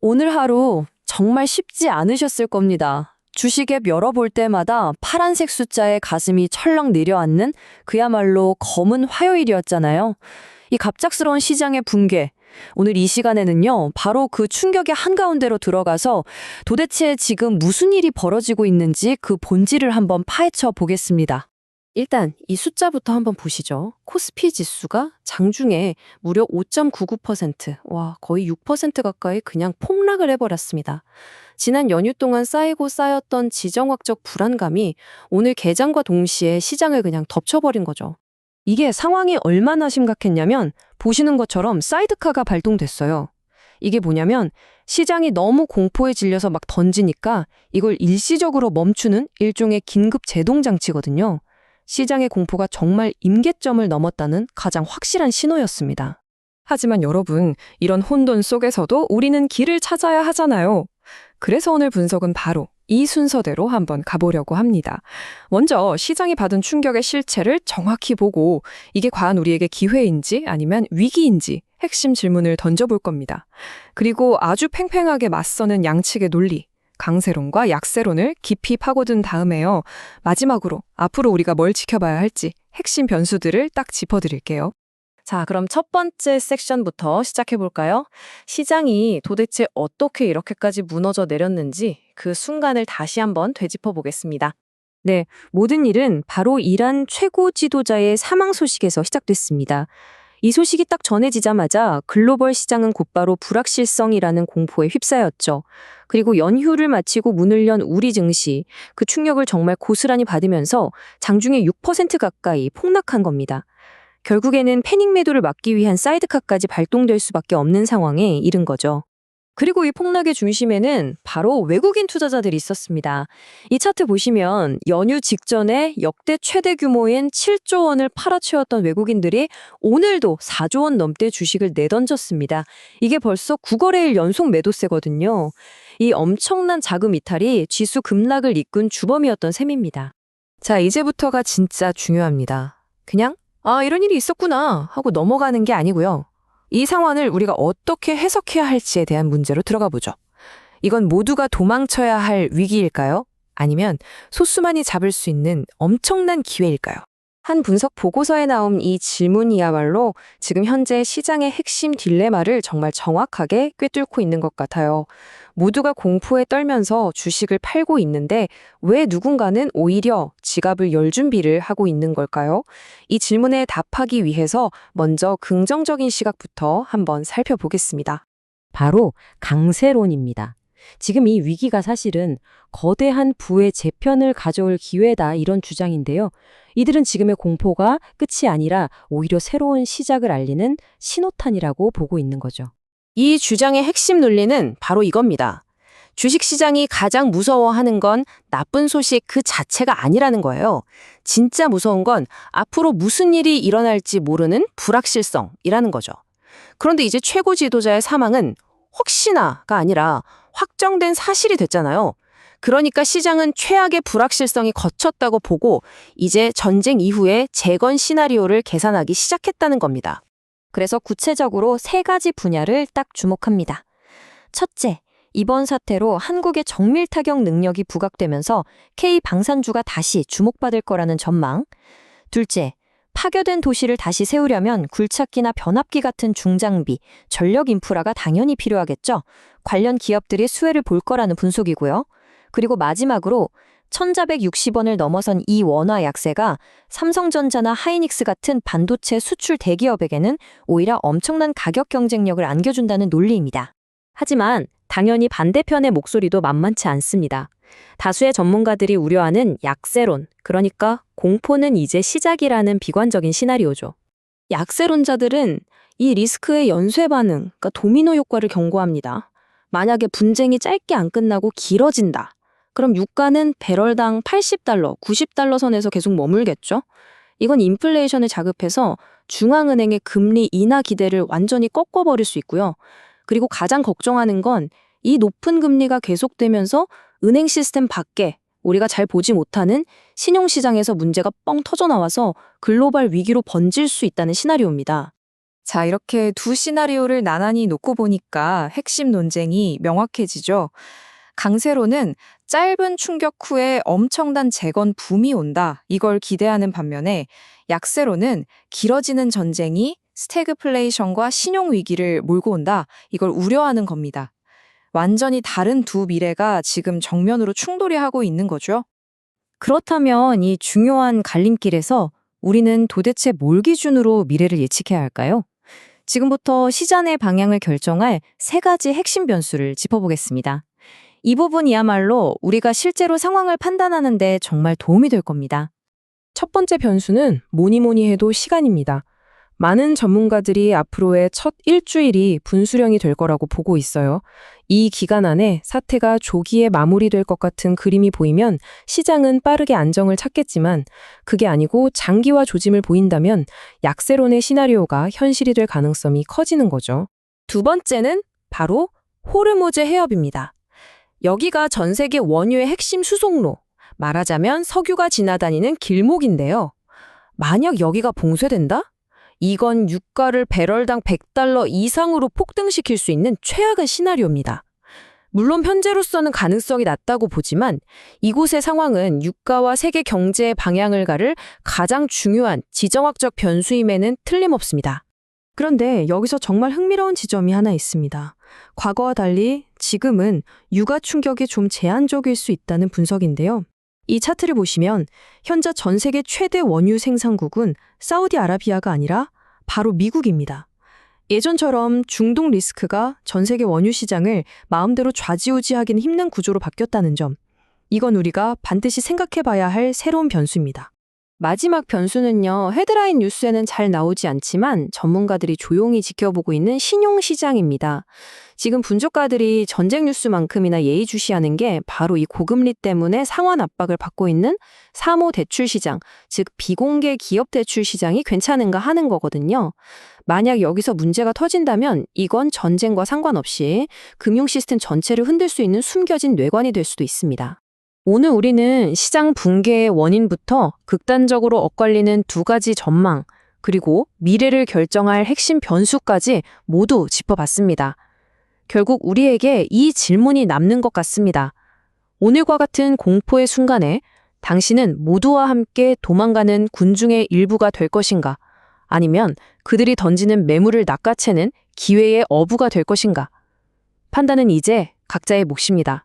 오늘 하루 정말 쉽지 않으셨을 겁니다. 주식 앱 열어볼 때마다 파란색 숫자에 가슴이 철렁 내려앉는 그야말로 검은 화요일이었잖아요. 이 갑작스러운 시장의 붕괴. 오늘 이 시간에는요, 바로 그 충격의 한가운데로 들어가서 도대체 지금 무슨 일이 벌어지고 있는지 그 본질을 한번 파헤쳐 보겠습니다. 일단 이 숫자부터 한번 보시죠. 코스피 지수가 장중에 무려 5.99%, 와, 거의 6% 가까이 그냥 폭락을 해버렸습니다. 지난 연휴 동안 쌓이고 쌓였던 지정학적 불안감이 오늘 개장과 동시에 시장을 그냥 덮쳐버린 거죠. 이게 상황이 얼마나 심각했냐면 보시는 것처럼 사이드카가 발동됐어요. 이게 뭐냐면 시장이 너무 공포에 질려서 막 던지니까 이걸 일시적으로 멈추는 일종의 긴급 제동 장치거든요. 시장의 공포가 정말 임계점을 넘었다는 가장 확실한 신호였습니다. 하지만 여러분, 이런 혼돈 속에서도 우리는 길을 찾아야 하잖아요. 그래서 오늘 분석은 바로 이 순서대로 한번 가보려고 합니다. 먼저 시장이 받은 충격의 실체를 정확히 보고 이게 과연 우리에게 기회인지 아니면 위기인지 핵심 질문을 던져볼 겁니다. 그리고 아주 팽팽하게 맞서는 양측의 논리, 강세론과 약세론을 깊이 파고든 다음에요. 마지막으로 앞으로 우리가 뭘 지켜봐야 할지 핵심 변수들을 딱 짚어드릴게요. 자, 그럼 첫 번째 섹션부터 시작해볼까요? 시장이 도대체 어떻게 이렇게까지 무너져 내렸는지 그 순간을 다시 한번 되짚어 보겠습니다. 네, 모든 일은 바로 이란 최고 지도자의 사망 소식에서 시작됐습니다. 이 소식이 딱 전해지자마자 글로벌 시장은 곧바로 불확실성이라는 공포에 휩싸였죠. 그리고 연휴를 마치고 문을 연 우리 증시, 그 충격을 정말 고스란히 받으면서 장중에 6% 가까이 폭락한 겁니다. 결국에는 패닉 매도를 막기 위한 사이드카까지 발동될 수밖에 없는 상황에 이른 거죠. 그리고 이 폭락의 중심에는 바로 외국인 투자자들이 있었습니다. 이 차트 보시면 연휴 직전에 역대 최대 규모인 7조 원을 팔아채웠던 외국인들이 오늘도 4조 원 넘게 주식을 내던졌습니다. 이게 벌써 9거래일 연속 매도세거든요. 이 엄청난 자금 이탈이 지수 급락을 이끈 주범이었던 셈입니다. 자, 이제부터가 진짜 중요합니다. 그냥 이런 일이 있었구나 하고 넘어가는 게 아니고요. 이 상황을 우리가 어떻게 해석해야 할지에 대한 문제로 들어가 보죠. 이건 모두가 도망쳐야 할 위기일까요? 아니면 소수만이 잡을 수 있는 엄청난 기회일까요? 한 분석 보고서에 나온 이 질문이야말로 지금 현재 시장의 핵심 딜레마를 정말 정확하게 꿰뚫고 있는 것 같아요. 모두가 공포에 떨면서 주식을 팔고 있는데 왜 누군가는 오히려 지갑을 열 준비를 하고 있는 걸까요? 이 질문에 답하기 위해서 먼저 긍정적인 시각부터 한번 살펴보겠습니다. 바로 강세론입니다. 지금 이 위기가 사실은 거대한 부의 재편을 가져올 기회다 이런 주장인데요. 이들은 지금의 공포가 끝이 아니라 오히려 새로운 시작을 알리는 신호탄이라고 보고 있는 거죠. 이 주장의 핵심 논리는 바로 이겁니다. 주식시장이 가장 무서워하는 건 나쁜 소식 그 자체가 아니라는 거예요. 진짜 무서운 건 앞으로 무슨 일이 일어날지 모르는 불확실성이라는 거죠. 그런데 이제 최고 지도자의 사망은 혹시나가 아니라 확정된 사실이 됐잖아요. 그러니까 시장은 최악의 불확실성이 거쳤다고 보고 이제 전쟁 이후에 재건 시나리오를 계산하기 시작했다는 겁니다. 그래서 구체적으로 세 가지 분야를 딱 주목합니다. 첫째, 이번 사태로 한국의 정밀 타격 능력이 부각되면서 K방산주가 다시 주목받을 거라는 전망. 둘째, 파괴된 도시를 다시 세우려면 굴착기나 변압기 같은 중장비, 전력 인프라가 당연히 필요하겠죠. 관련 기업들이 수혜를 볼 거라는 분석이고요. 그리고 마지막으로 1,460원을 넘어선 이 원화 약세가 삼성전자나 하이닉스 같은 반도체 수출 대기업에게는 오히려 엄청난 가격 경쟁력을 안겨준다는 논리입니다. 하지만 당연히 반대편의 목소리도 만만치 않습니다. 다수의 전문가들이 우려하는 약세론, 그러니까 공포는 이제 시작이라는 비관적인 시나리오죠. 약세론자들은 이 리스크의 연쇄 반응, 그러니까 도미노 효과를 경고합니다. 만약에 분쟁이 짧게 안 끝나고 길어진다. 그럼 유가는 배럴당 80달러, 90달러 선에서 계속 머물겠죠? 이건 인플레이션을 자극해서 중앙은행의 금리 인하 기대를 완전히 꺾어버릴 수 있고요. 그리고 가장 걱정하는 건 이 높은 금리가 계속되면서 은행 시스템 밖에 우리가 잘 보지 못하는 신용시장에서 문제가 뻥 터져 나와서 글로벌 위기로 번질 수 있다는 시나리오입니다. 자, 이렇게 두 시나리오를 나란히 놓고 보니까 핵심 논쟁이 명확해지죠. 강세로는 짧은 충격 후에 엄청난 재건 붐이 온다. 이걸 기대하는 반면에 약세로는 길어지는 전쟁이 스태그플레이션과 신용 위기를 몰고 온다. 이걸 우려하는 겁니다. 완전히 다른 두 미래가 지금 정면으로 충돌이 하고 있는 거죠. 그렇다면 이 중요한 갈림길에서 우리는 도대체 뭘 기준으로 미래를 예측해야 할까요? 지금부터 시장의 방향을 결정할 세 가지 핵심 변수를 짚어보겠습니다. 이 부분이야말로 우리가 실제로 상황을 판단하는 데 정말 도움이 될 겁니다. 첫 번째 변수는 뭐니 해도 시간입니다. 많은 전문가들이 앞으로의 첫 일주일이 분수령이 될 거라고 보고 있어요. 이 기간 안에 사태가 조기에 마무리될 것 같은 그림이 보이면 시장은 빠르게 안정을 찾겠지만 그게 아니고 장기화 조짐을 보인다면 약세론의 시나리오가 현실이 될 가능성이 커지는 거죠. 두 번째는 바로 호르무즈 해협입니다. 여기가 전 세계 원유의 핵심 수송로, 말하자면 석유가 지나다니는 길목인데요. 만약 여기가 봉쇄된다? 이건 유가를 배럴당 $100 이상으로 폭등시킬 수 있는 최악의 시나리오입니다. 물론 현재로서는 가능성이 낮다고 보지만 이곳의 상황은 유가와 세계 경제의 방향을 가를 가장 중요한 지정학적 변수임에는 틀림없습니다. 그런데 여기서 정말 흥미로운 지점이 하나 있습니다. 과거와 달리 지금은 유가 충격이 좀 제한적일 수 있다는 분석인데요. 이 차트를 보시면 현재 전 세계 최대 원유 생산국은 사우디아라비아가 아니라 바로 미국입니다. 예전처럼 중동 리스크가 전 세계 원유 시장을 마음대로 좌지우지하기는 힘든 구조로 바뀌었다는 점, 이건 우리가 반드시 생각해 봐야 할 새로운 변수입니다. 마지막 변수는요, 헤드라인 뉴스에는 잘 나오지 않지만 전문가들이 조용히 지켜보고 있는 신용시장입니다. 지금 분석가들이 전쟁 뉴스만큼이나 예의주시하는 게 바로 이 고금리 때문에 상환 압박을 받고 있는 사모대출 시장, 즉 비공개 기업 대출 시장이 괜찮은가 하는 거거든요. 만약 여기서 문제가 터진다면 이건 전쟁과 상관없이 금융 시스템 전체를 흔들 수 있는 숨겨진 뇌관이 될 수도 있습니다. 오늘 우리는 시장 붕괴의 원인부터 극단적으로 엇갈리는 두 가지 전망, 그리고 미래를 결정할 핵심 변수까지 모두 짚어봤습니다. 결국 우리에게 이 질문이 남는 것 같습니다. 오늘과 같은 공포의 순간에 당신은 모두와 함께 도망가는 군중의 일부가 될 것인가? 아니면 그들이 던지는 매물을 낚아채는 기회의 어부가 될 것인가? 판단은 이제 각자의 몫입니다.